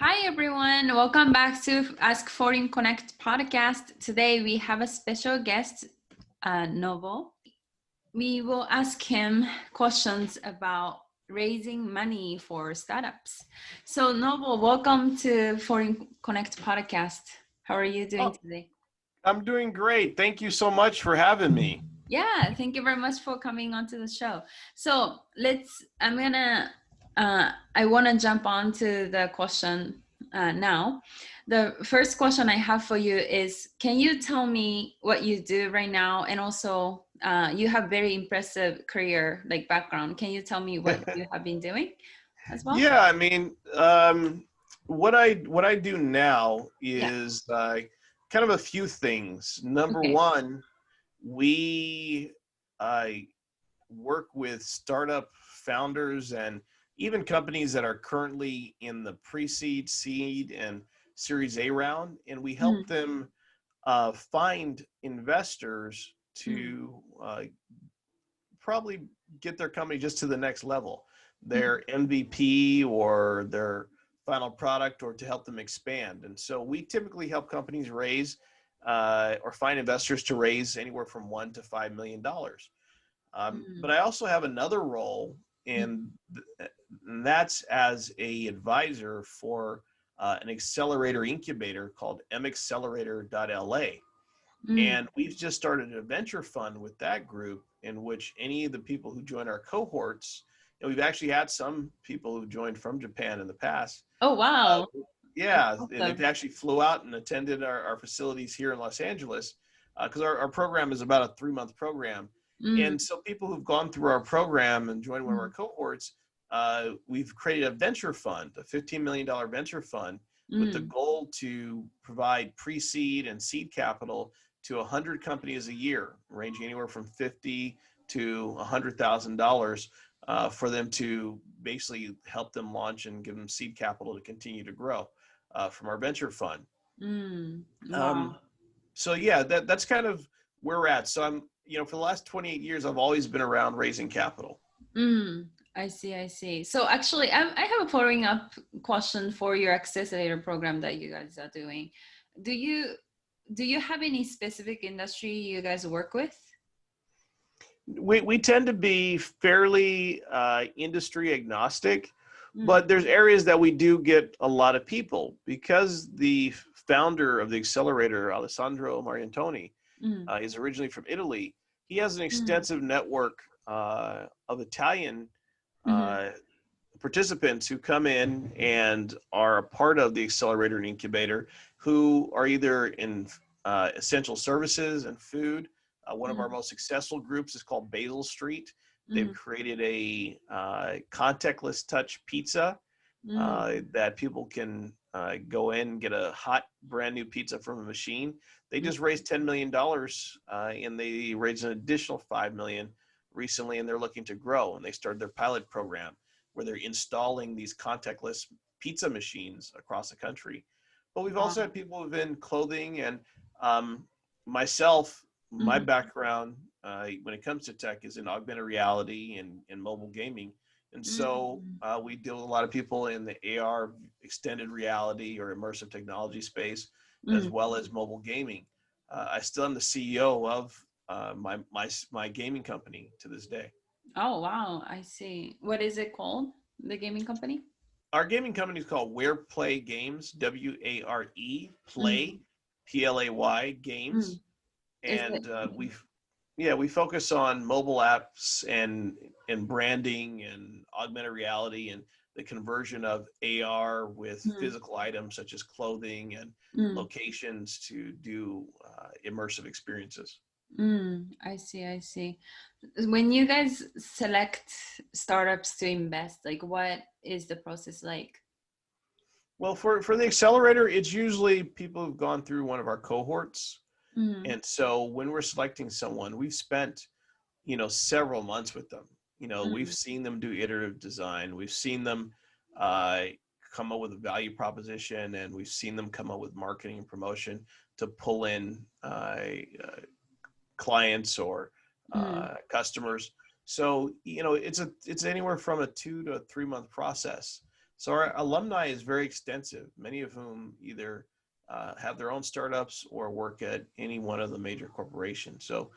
Hi, everyone. Welcome back to Ask Foreign Connect podcast. Today we have a special guest, Noble. We will ask him questions about raising money for startups. So, Noble, welcome to Foreign Connect podcast. How are you doing Oh, today? I'm doing great. Thank you so much for having me. Yeah, thank you very much for coming onto the show. So I want to jump on to the question now. The first question I have for you is, can you tell me what you do right now? And also, you have very impressive career, like background. Can you tell me what you have been doing as well? Yeah, I mean, what I do now Yeah. is kind of a few things. Number Okay. one, we work with startup founders and even companies that are currently in the pre-seed, seed, and Series A round, and we help Mm, them find investors mm, to probably get their company just to the next level, mm, their MVP or their final product, or to help them expand. And so we typically help companies raise or find investors to raise anywhere from $1 to $5 million. But mm, I also have another role, mm, and that's as a advisor for an accelerator incubator called maccelerator.la. mm. And we've just started a venture fund with that group in which any of the people who join our cohorts, and we've actually had some people who joined from Japan in the past. Oh, Uh, wow. That's yeah, they've awesome. actually flew out and attended our facilities here in Los Angeles because our program is about a 3-month program. Mm, And so people who've gone through our program and joined one of our mm, cohorts, we've created a venture fund, a $15 million venture fund with the mm. goal to provide pre-seed and seed capital to 100 companies a year, ranging anywhere from $50 to $100,000 for them to basically help them launch and give them seed capital to continue to grow from our venture fund. Wow. Um, so yeah, that's kind of where we're at. So for the last 28 years, I've always been around raising capital. I see, I see. So actually, I have a following up question for your accelerator program that you guys are doing. Do you do you have any specific industry you guys work with? We tend to be fairly industry agnostic, Mm, but there's areas that we do get a lot of people because the founder of the accelerator, Alessandro Mariantoni, mm, is originally from Italy. He has an mm, extensive network of Italian mm, uh, participants who come in and are a part of the accelerator and incubator, who are either in essential services and food. One of our mm, most successful groups is called Basil Street. They've mm, created a contactless touch pizza mm, that people can go in and get a hot, brand new pizza from a machine. They mm. just raised $10 million and they raised an additional $5 million recently, and they're looking to grow. And they started their pilot program where they're installing these contactless pizza machines across the country. But we've also Wow. had people within clothing and um, myself, my Mm, background when it comes to tech is in augmented reality and mobile gaming. And so mm, we deal with a lot of people in the AR, extended reality or immersive technology space, as mm. well as mobile gaming. I still am the CEO of my gaming company to this day. Oh, wow. I see. What is it called? The gaming company? Our gaming company is called Ware Play Games, WARE Play, Mm, PLAY mm. Games, Is and it? we focus on mobile apps and branding and augmented reality and the conversion of AR with Mm, physical items such as clothing and mm. locations to do immersive experiences. I see, I see. When you guys select startups to invest, like what is the process like? Well, for the accelerator, it's usually people who've gone through one of our cohorts. Mm, And so when we're selecting someone, we've spent, several months with them. We've mm, seen them do iterative design. We've seen them uh, come up with a value proposition, and we've seen them come up with marketing and promotion to pull in clients or mm, customers. So it's anywhere from a 2 to 3 month process. So our alumni is very extensive, many of whom either have their own startups or work at any one of the major corporations. So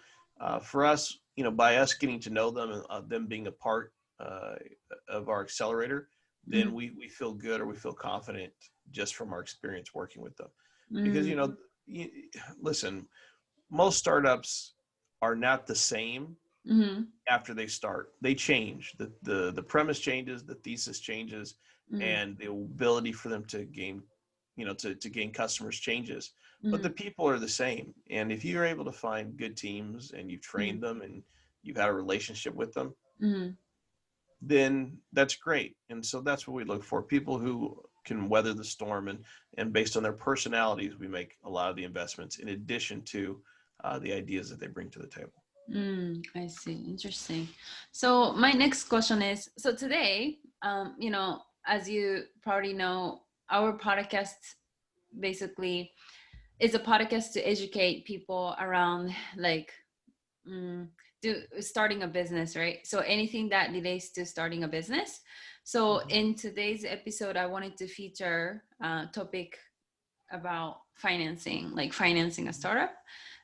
for us, by us getting to know them and them being a part of our accelerator, then we feel good, or we feel confident just from our experience working with them. Because, listen, most startups are not the same after they start. They change. The premise changes, the thesis changes, and the ability for them to gain, to gain customers changes. But the people are the same. And if you're able to find good teams and you've trained them and you've had a relationship with them, then that's great. And so that's what we look for. People who can weather the storm, and based on their personalities, we make a lot of the investments in addition to the ideas that they bring to the table. I see. Interesting. So my next question is, so today, as you probably know, our podcast basically is a podcast to educate people around starting a business, right? So anything that relates to starting a business. So in today's episode, I wanted to feature a topic about financing, like financing a startup.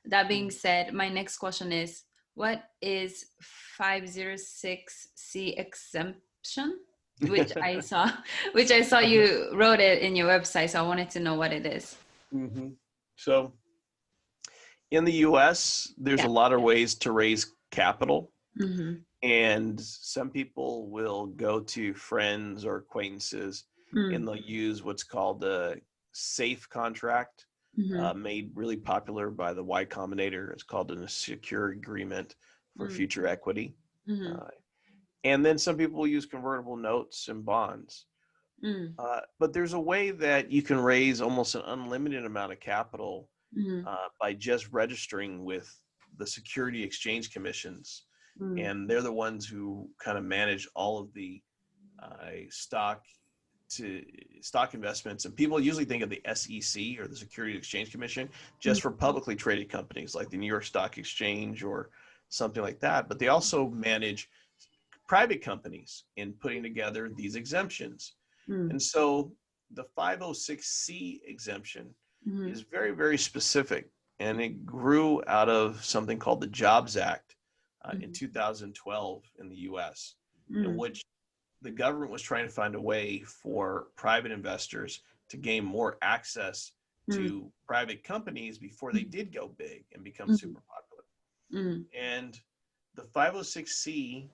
That being said, my next question is, what is 506 C Exemption? Which I saw you wrote it in your website. So I wanted to know what it is. So in the US, there's a lot of ways to raise capital. And some people will go to friends or acquaintances and they'll use what's called a safe contract, made really popular by the Y Combinator. It's called a secure agreement for future equity. And then some people will use convertible notes and bonds. But there's a way that you can raise almost an unlimited amount of capital by just registering with the Security Exchange Commissions. And they're the ones who kind of manage all of the stock investments. And people usually think of the SEC, or the Security Exchange Commission, just for publicly traded companies like the New York Stock Exchange or something like that. But they also manage private companies in putting together these exemptions. And so the 506C exemption is very, very specific. And it grew out of something called the Jobs Act in 2012 in the US, in which the government was trying to find a way for private investors to gain more access to private companies before they did go big and become super popular. And the 506C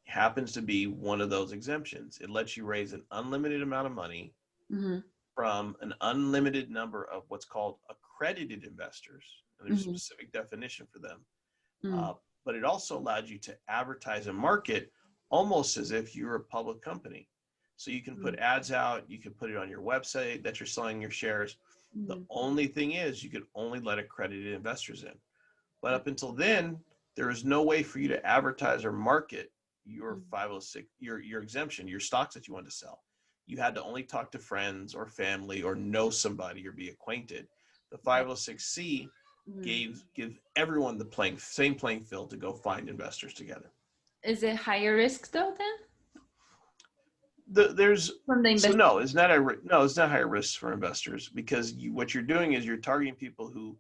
happens to be one of those exemptions. It lets you raise an unlimited amount of money from an unlimited number of what's called accredited investors. And there's a specific definition for them. But it also allowed you to advertise and market almost as if you're a public company. So you can put ads out, you can put it on your website that you're selling your shares. The only thing is, you could only let accredited investors in. But up until then, there is no way for you to advertise or market your 506, your exemption, your stocks that you want to sell. You had to only talk to friends or family or know somebody or be acquainted. The 506C give everyone the same playing field to go find investors together. Is it higher risk though then? No, it's not higher risk for investors, because what you're doing is you're targeting people who,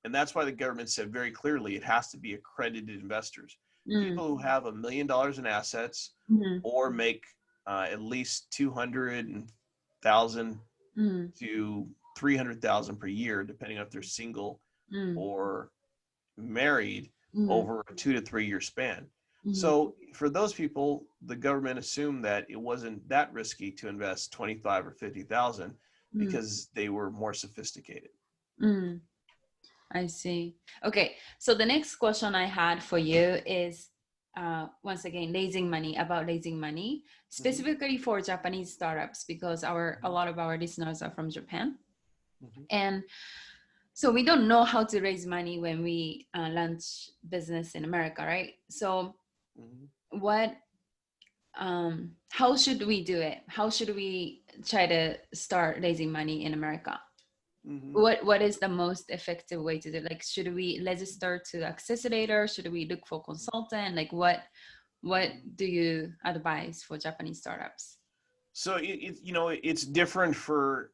and that's why the government said very clearly it has to be accredited investors. People who have $1 million in assets or make at least 200,000 to 300,000 per year, depending on if they're single or married, over a 2 to 3 year span. So for those people, the government assumed that it wasn't that risky to invest 25 or 50,000 because they were more sophisticated. I see. Okay, so the next question I had for you is, once again, raising money, specifically for Japanese startups, because a lot of our listeners are from Japan. And so we don't know how to raise money when we launch business in America, right? So how should we do it? How should we try to start raising money in America? What is the most effective way to do it? Like, should we register to accelerator? Should we look for consultant? Like, what do you advise for Japanese startups? So you know, it's different for,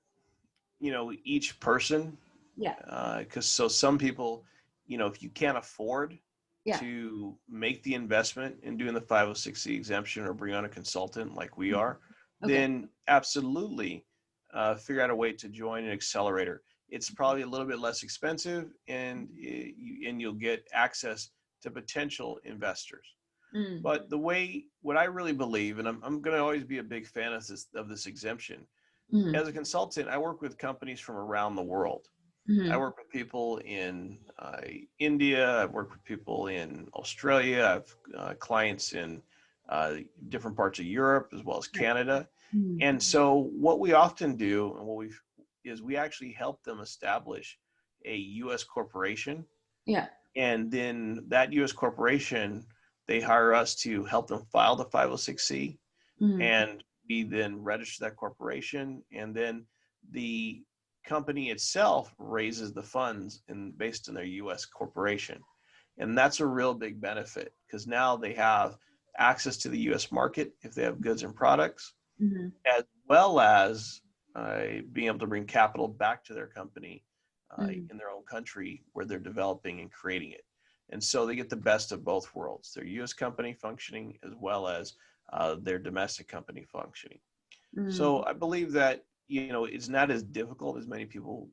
you know, each person. Yeah. Because so some people, you know, if you can't afford Yeah. to make the investment in doing the 506c exemption or bring on a consultant like we are, Okay. then absolutely figure out a way to join an accelerator. It's probably a little bit less expensive, and you'll get access to potential investors. Mm. But what I really believe, and I'm going to always be a big fan of this exemption. Mm. As a consultant, I work with companies from around the world. I Mm. work with people in India. I've worked with people in Australia. I've clients in different parts of Europe as well as Right. Canada. Mm. And so what we often do, and we actually help them establish a U.S. corporation, Yeah. and then that U.S. corporation, they hire us to help them file the 506c, Mm. and we then register that corporation, and then the company itself raises the funds based on their U.S. corporation. And that's a real big benefit, because now they have access to the U.S. market if they have goods and products, Mm. as well as being able to bring capital back to their company Mm. in their own country where they're developing and creating it. And so they get the best of both worlds, their U.S. company functioning as well as their domestic company functioning. Mm. So I believe that, you know, it's not as difficult as many people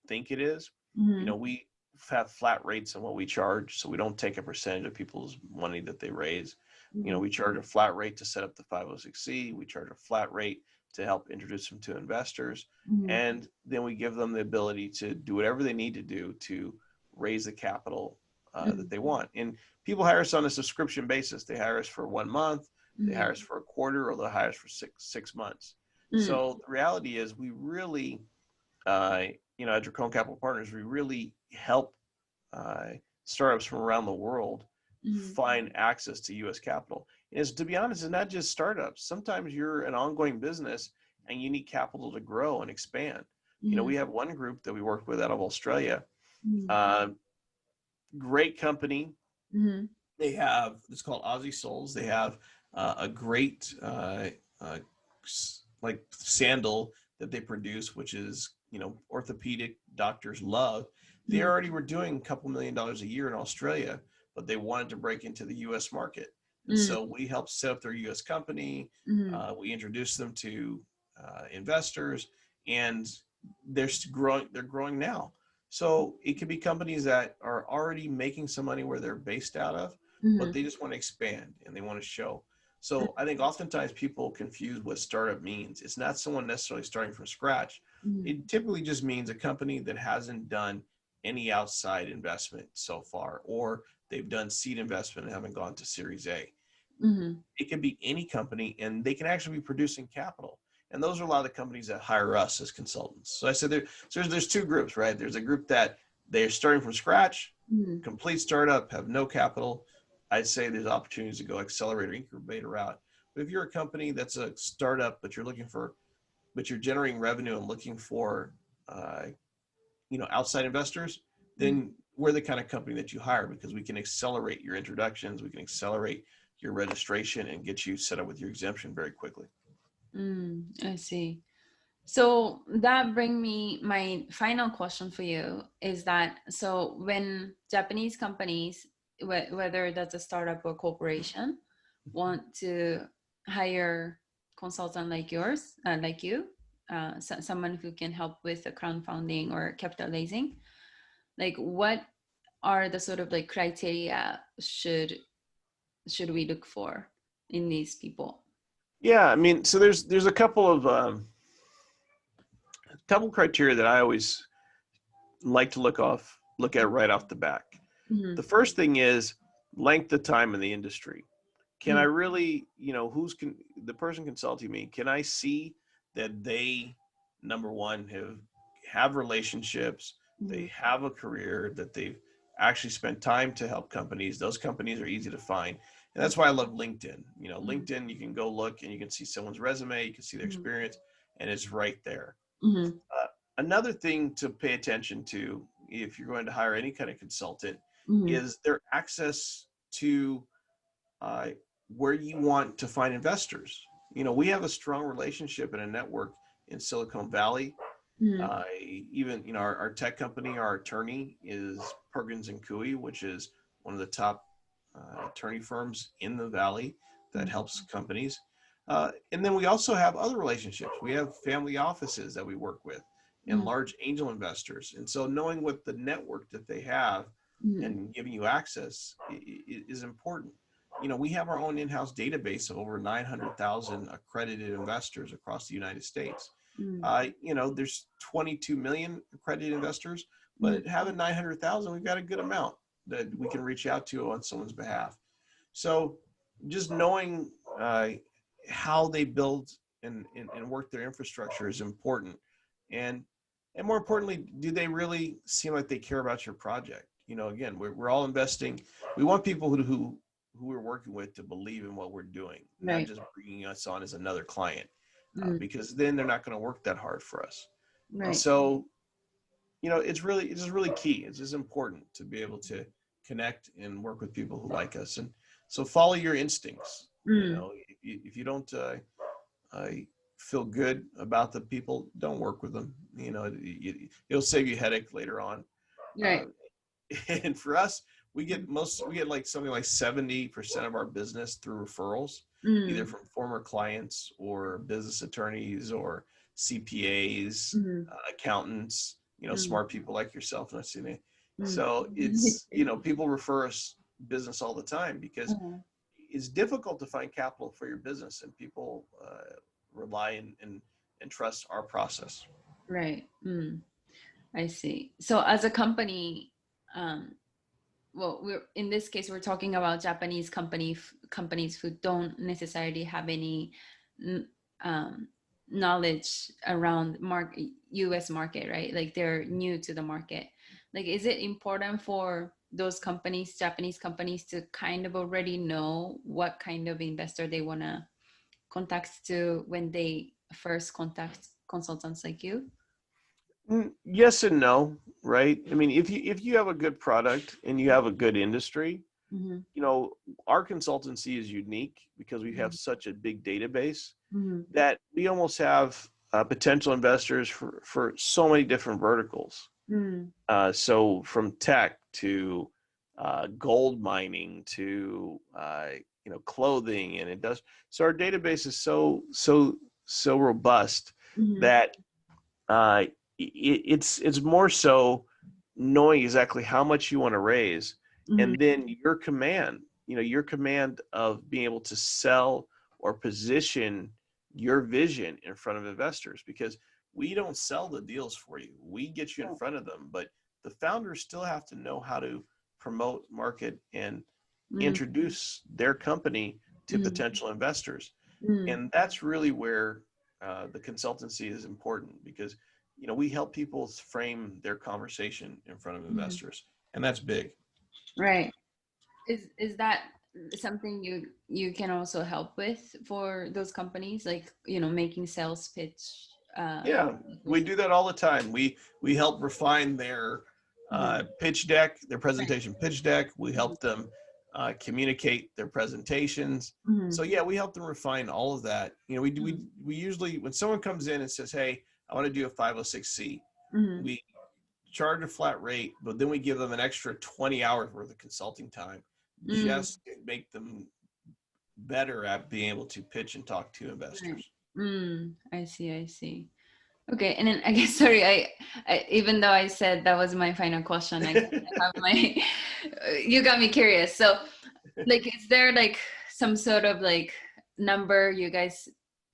think it is. You Mm. know, we have flat rates on what we charge, so we don't take a percentage of people's money that they raise. You know, Mm. we charge a flat rate to set up the 506c. We charge a flat rate to help introduce them to investors. Mm. And then we give them the ability to do whatever they need to do to raise the capital that Mm. they want. And people hire us on a subscription basis. They hire us for 1 month, they hire Mm. us for a quarter, or they'll hire us for six months. Mm. So the reality is, we really, you know, at DraKoln Capital Partners, we really help uh, startups from around the world Mm. find access to U.S. capital. And to be honest, it's not just startups. Sometimes you're an ongoing business and you need capital to grow and expand. You know, Mm. we have one group that we work with out of Australia. Mm. Uh, Great company. Mm. They have, it's called Aussie Souls. They have a great uh, like sandal that they produce, which is, you know, orthopedic doctors love. They Mm. already were doing a couple $1 million a year in Australia, but they wanted to break into the U.S. market. And Mm. so we helped set up their U.S. company. Mm. We introduced them to investors, and they're growing. They're growing now. So it could be companies that are already making some money where they're based out of, but Mm. they just want to expand and they want to show. So I think oftentimes people confuse what startup means. It's not someone necessarily starting from scratch. Mm. It typically just means a company that hasn't done any outside investment so far, or they've done seed investment and haven't gone to Series A. Mm. It can be any company, and they can actually be producing capital. And those are a lot of the companies that hire us as consultants. So I said there's two groups, right? There's a group that they're starting from scratch, Mm. complete startup, have no capital. I'd say there's opportunities to go accelerator, incubator route. But if you're a company that's a startup, but you're generating revenue and looking for, you know, outside investors, Mm. then we're the kind of company that you hire, because we can accelerate your introductions, we can accelerate your registration, and get you set up with your exemption very quickly. Mm. I see. So that brings me my final question for you is that, so when Japanese companies, whether that's a startup or corporation, want to hire consultant like yours, like you, someone who can help with the crowdfunding or capital raising, like what are the sort of like criteria should we look for in these people? Yeah, I mean, so there's a couple criteria that I always like to look at right off the back. Mm-hmm. The first thing is length of time in the industry. Can I Mm-hmm. really, you know, the person consulting me, can I see that they, number one, have relationships, they have a career, that they've actually spent time to help companies. Those companies are easy to find. And that's why I love LinkedIn. You know, Mm-hmm. LinkedIn, you can go look and you can see someone's resume, you can see their experience, and it's right there. Mm-hmm. Another thing to pay attention to if you're going to hire any kind of consultant Mm-hmm. is their access to where you want to find investors. we have a strong relationship and a network in Silicon Valley. Mm, Even, our tech company, our attorney is Perkins and Coie, which is one of the top attorney firms in the Valley that mm, helps companies. And then we also have other relationships. We have family offices that we work with and mm, large angel investors. And so knowing what the network that they have mm, and giving you access is important. We have our own in-house database of over 900,000 accredited investors across the United States. mm, There's 22 million accredited investors, mm, but having 900,000, we've got a good amount that we can reach out to on someone's behalf. So just knowing how they build and work their infrastructure is important. And more importantly, do they really seem like they care about your project? Again, we're all investing. We want people who we're working with to believe in what we're doing, not right. just bringing us on as another client, Mm, because then they're not going to work that hard for us. And right. so, it's just really key. It's just important to be able to connect and work with people who like us. And so follow your instincts. Mm, If you don't feel good about the people, don't work with them. It'll save you a headache later on. Uh, right. and for us, we get like something like 70% of our business through referrals, either Mm, from former clients or business attorneys or CPAs, mm, accountants, mm, smart people like yourself. mm. So it's, people refer us business all the time because Uh-huh. it's difficult to find capital for your business, and people rely and trust our process. Right. Mm, I see. So as a company, um, well, we're in this case we're talking about Japanese companies who don't necessarily have any n- um, knowledge around U.S. market, right? Like they're new to the market. Like, is it important for those companies, Japanese companies, to kind of already know what kind of investor they want to contact to when they first contact consultants like you? Yes and no, right? I mean, if you have a good product and you have a good industry, Mm-hmm. our consultancy is unique because we have such a big database Mm-hmm. that we almost have potential investors for so many different verticals. Mm-hmm. So from tech to gold mining to clothing, and it does. So our database is so robust Mm-hmm. that uh, it's more so knowing exactly how much you want to raise, Mm-hmm. and then your command of being able to sell or position your vision in front of investors, because we don't sell the deals for you. We get you in front of them, but the founders still have to know how to promote, market, and introduce their company to Mm-hmm. potential investors. Mm-hmm. And that's really where the consultancy is important, because we help people frame their conversation in front of Mm-hmm. investors, and that's big. Right. Is that something you can also help with for those companies, like making sales pitch Yeah, we with do that all the time. We help refine their Mhm. pitch deck, their Right. presentation pitch deck. We Mhm. help them communicate their presentations. So Mhm. yeah, we help them refine all of that. We do Mhm. we usually, when someone comes in and says, "Hey, I want to do a 506c," Mhm. we charge a flat rate, but then we give them an extra 20 hours worth of consulting time Mm. just to make them better at being able to pitch and talk to Right. investors. I see, I see. Okay, and then I guess, sorry, I even though I said that was my final question, I guess I have my you got me curious. So, like, is there like some sort of like number you guys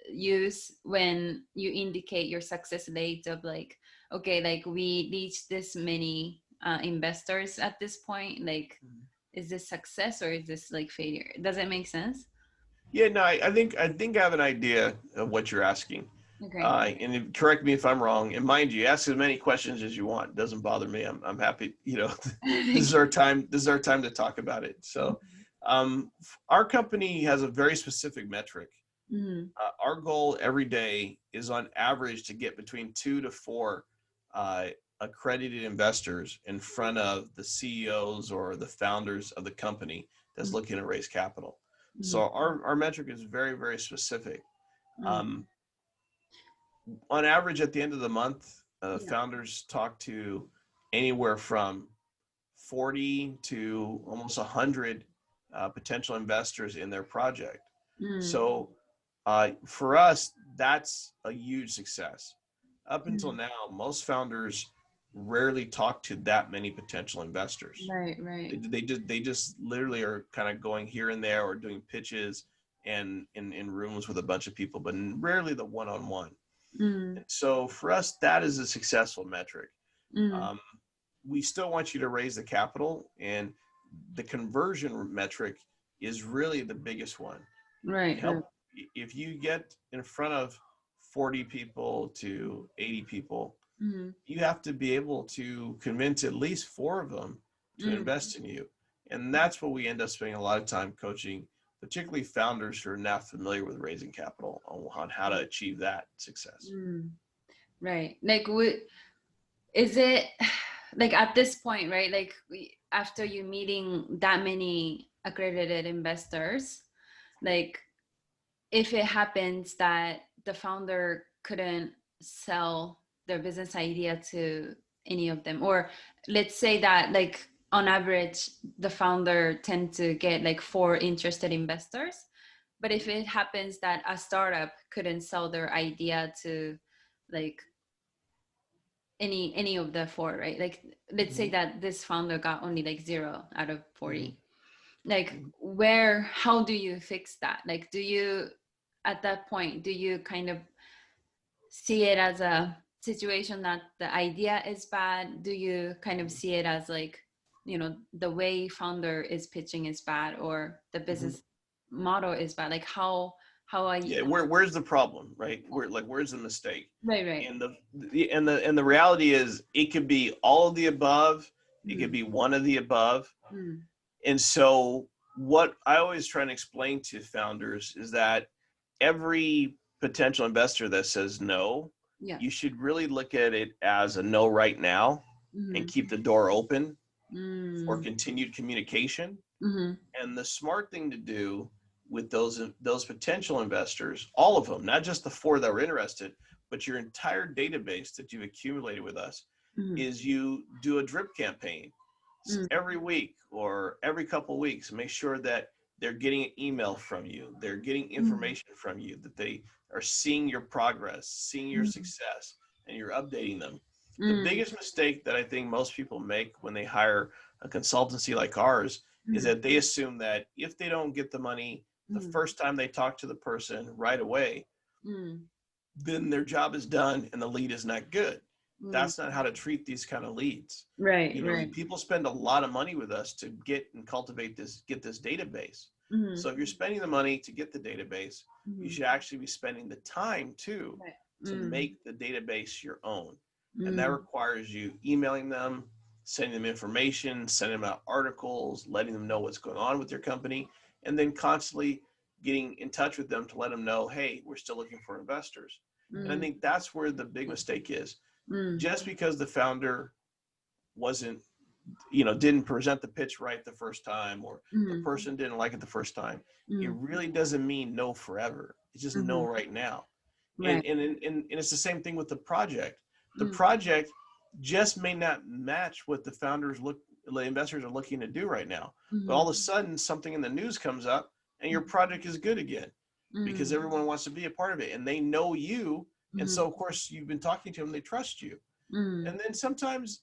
use when you indicate your success rate of like, okay, like we reached this many investors at this point? Like, is this success or is this like failure? Does it make sense? Yeah, no, I think I have an idea of what you're asking. Okay. Correct me if I'm wrong. And mind you, ask as many questions as you want. It doesn't bother me. I'm happy. This is Thank our time. This is our time to talk about it. you. So, our company has a very specific metric. Mhm. Our goal every day is on average to get between 2 to 4 uh, accredited investors in front of the CEOs or the founders of the company that's Mhm. looking to raise capital. So Mhm. our metric is very, very specific. Um, on average, at the end of the month, Yeah. founders talk to anywhere from 40 to almost 100 potential investors in their project. So for us, that's a huge success. Up until now, most founders rarely talk to that many potential investors. Right, right. They just literally are kind of going here and there or doing pitches and in rooms with a bunch of people, but rarely the one-on-one. So for us, that is a successful metric. We still want you to raise the capital, and the conversion metric is really the biggest one. Right. If you get in front of 40 people to 80 people, you have to be able to convince at least 4 of them to invest in you. And that's what we end up spending a lot of time coaching, particularly founders who are not familiar with raising capital on how to achieve that success. Right. Like, is it like at this point, right? Like after you meeting that many accredited investors, like if it happens that the founder couldn't sell their business idea to any of them, or let's say that like on average, the founder tends to get like 4 interested investors. But if it happens that a startup couldn't sell their idea to like any of the 4, right? Like let's say that this founder got only like 0 out of 40. Like how do you fix that? Like, do you, at that point, do you kind of see it as a situation that the idea is bad? Do you kind of see it as like, you know, the way founder is pitching is bad, or the business model is bad? Like how are you? Yeah, where's the problem, right? Where's the mistake? Right. And the reality is, it could be all of the above. It could be one of the above. And so what I always try to explain to founders is that every potential investor that says no, you should really look at it as a no right now and keep the door open for continued communication. And the smart thing to do with those potential investors, all of them, not just the 4 that were interested, but your entire database that you've accumulated with us, is you do a drip campaign. So every week or every couple of weeks, make sure that they're getting an email from you, they're getting information from you, that they are seeing your progress, seeing your success, and you're updating them. The biggest mistake that I think most people make when they hire a consultancy like ours is that they assume that if they don't get the money the first time they talk to the person right away, then their job is done and the lead is not good. That's not how to treat these kind of leads. Right. People spend a lot of money with us to get and cultivate this database. So if you're spending the money to get the database, you should actually be spending the time too to make the database your own. And that requires you emailing them, sending them information, sending them out articles, letting them know what's going on with your company, and then constantly getting in touch with them to let them know, hey, we're still looking for investors. And I think that's where the big mistake is. Just because the founder didn't present the pitch right the first time, or the person didn't like it the first time, it really doesn't mean no forever. It's just no right now. And it's the same thing with the project. The project just may not match what the investors are looking to do right now. But all of a sudden, something in the news comes up and your project is good again, because everyone wants to be a part of it and they know you. And so, of course, you've been talking to them, they trust you. And then sometimes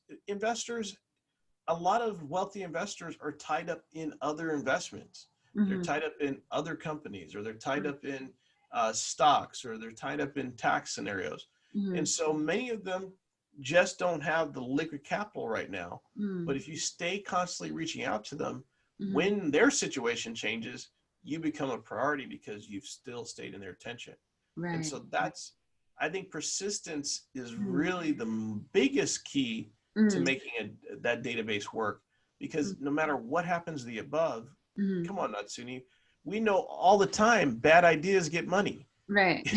a lot of wealthy investors are tied up in other investments. They're tied up in other companies, or they're tied up in stocks, or they're tied up in tax scenarios. And so many of them just don't have the liquid capital right now. But if you stay constantly reaching out to them, when their situation changes, you become a priority because you've still stayed in their attention. And so I think persistence is really the biggest key to making that database work, because no matter what happens to the above, come on, Natsuni, we know all the time bad ideas get money. Right.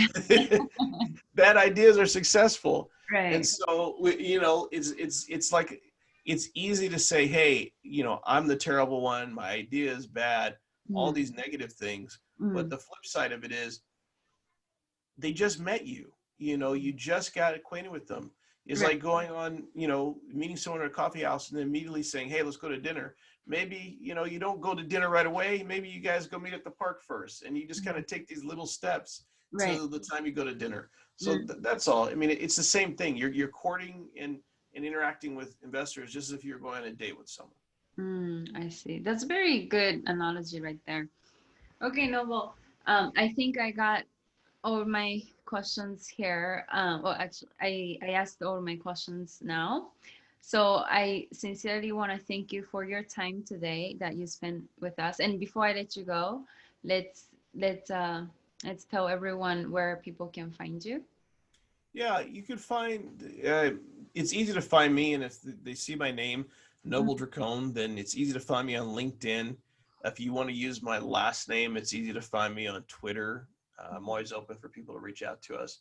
Bad ideas are successful. Right. And so, it's like, it's easy to say, hey, I'm the terrible one, my idea is bad, all these negative things. But the flip side of it is, they just met you. You know, you just got acquainted with them. It's Right. like going on, you know, meeting someone at a coffee house and then immediately saying, hey, let's go to dinner. Maybe, you know, you don't go to dinner right away. Maybe you guys go meet at the park first, and you just kind of take these little steps Right. to the time you go to dinner. So Mm. that's all. I mean, it's the same thing. You're courting and interacting with investors just as if you're going on a date with someone. I see. That's a very good analogy right there. Okay, Noble. I think I got all my questions here. Well, actually, I asked all my questions now. So I sincerely want to thank you for your time today that you spent with us. And before I let you go, let's let's uh, let's tell everyone where people can find you. Yeah, you could find, it's easy to find me. And if they see my name, Noble A.Drakol, then it's easy to find me on LinkedIn. If you want to use my last name, it's easy to find me on Twitter. I'm always open for people to reach out to us.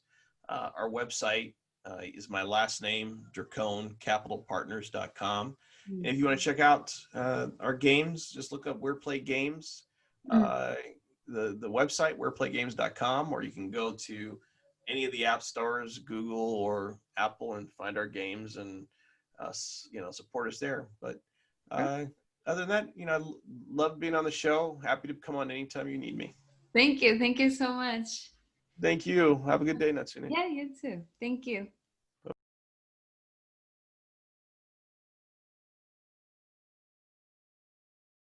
Our website is my last name, DraKoln, capitalpartners.com. And if you want to check out our games, just look up Where Play Games, the website, whereplaygames.com, or you can go to any of the app stores, Google or Apple, and find our games and you know, support us there. But other than that, you know, I love being on the show. Happy to come on anytime you need me. Thank you. Thank you so much. Thank you. Have a good day, Natsune. Yeah, you too. Thank you.